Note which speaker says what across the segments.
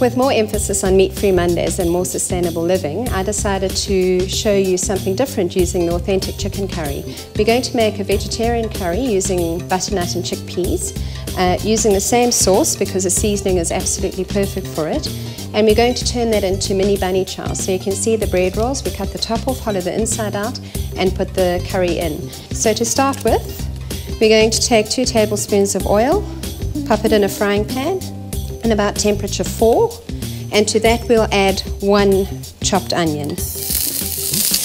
Speaker 1: With more emphasis on meat-free Mondays and more sustainable living, I decided to show you something different using the authentic chicken curry. We're going to make a vegetarian curry using butternut and chickpeas, using the same sauce because the seasoning is absolutely perfect for it. And we're going to turn that into mini bunny chows. So you can see the bread rolls, we cut the top off, hollow the inside out, and put the curry in. So to start with, we're going to take 2 tablespoons of oil, pop it in a frying pan, in about temperature 4, and to that we'll add 1 chopped onion.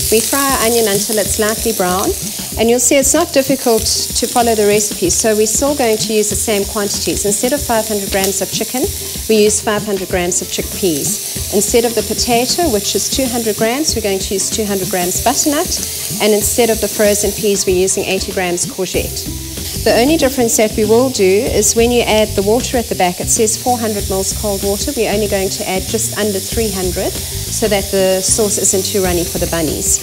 Speaker 1: We fry our onion until it's lightly brown, and you'll see it's not difficult to follow the recipe, so we're still going to use the same quantities. Instead of 500 grams of chicken, we use 500 grams of chickpeas. Instead of the potato, which is 200 grams, we're going to use 200 grams butternut, and instead of the frozen peas, we're using 80 grams courgette. The only difference that we will do is when you add the water at the back, it says 400 ml cold water. We're only going to add just under 300 so that the sauce isn't too runny for the bunnies.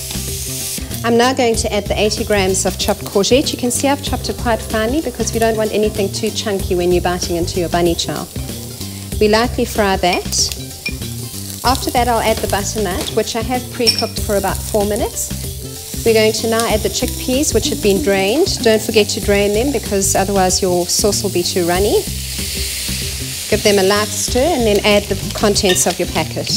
Speaker 1: I'm now going to add the 80 grams of chopped courgette. You can see I've chopped it quite finely because we don't want anything too chunky when you're biting into your bunny chow. We lightly fry that. After that I'll add the butternut, which I have pre-cooked for about 4 minutes. We're going to now add the chickpeas, which have been drained. Don't forget to drain them because otherwise your sauce will be too runny. Give them a light stir and then add the contents of your packet.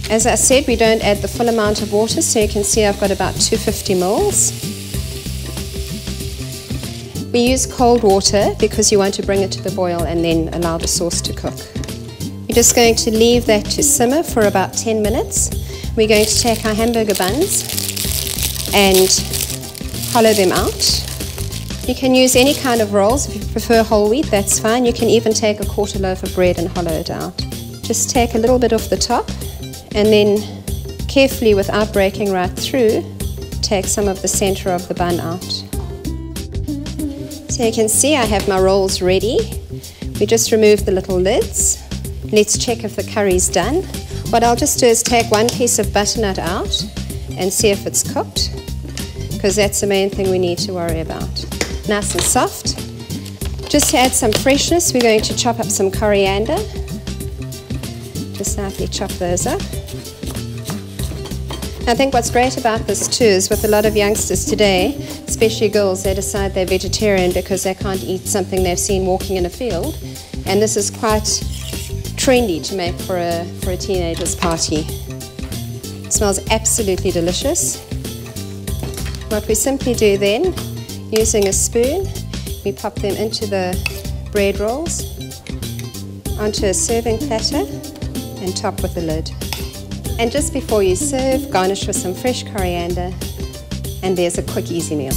Speaker 1: As I said, we don't add the full amount of water, so you can see I've got about 250 ml. We use cold water because you want to bring it to the boil and then allow the sauce to cook. We're just going to leave that to simmer for about 10 minutes. We're going to take our hamburger buns and hollow them out. You can use any kind of rolls. If you prefer whole wheat, that's fine. You can even take a quarter loaf of bread and hollow it out. Just take a little bit off the top and then carefully, without breaking right through, take some of the center of the bun out. So you can see I have my rolls ready. We just remove the little lids. Let's check if the curry's done. What I'll just do is take 1 piece of butternut out and see if it's cooked, because that's the main thing we need to worry about. Nice and soft. Just to add some freshness, we're going to chop up some coriander. Just lightly chop those up. I think what's great about this too is with a lot of youngsters today, especially girls, they decide they're vegetarian because they can't eat something they've seen walking in a field. And this is quite trendy to make for a teenager's party. It smells absolutely delicious. What we simply do then, using a spoon, we pop them into the bread rolls, onto a serving platter, and top with a lid. And just before you serve, garnish with some fresh coriander, and there's a quick, easy meal.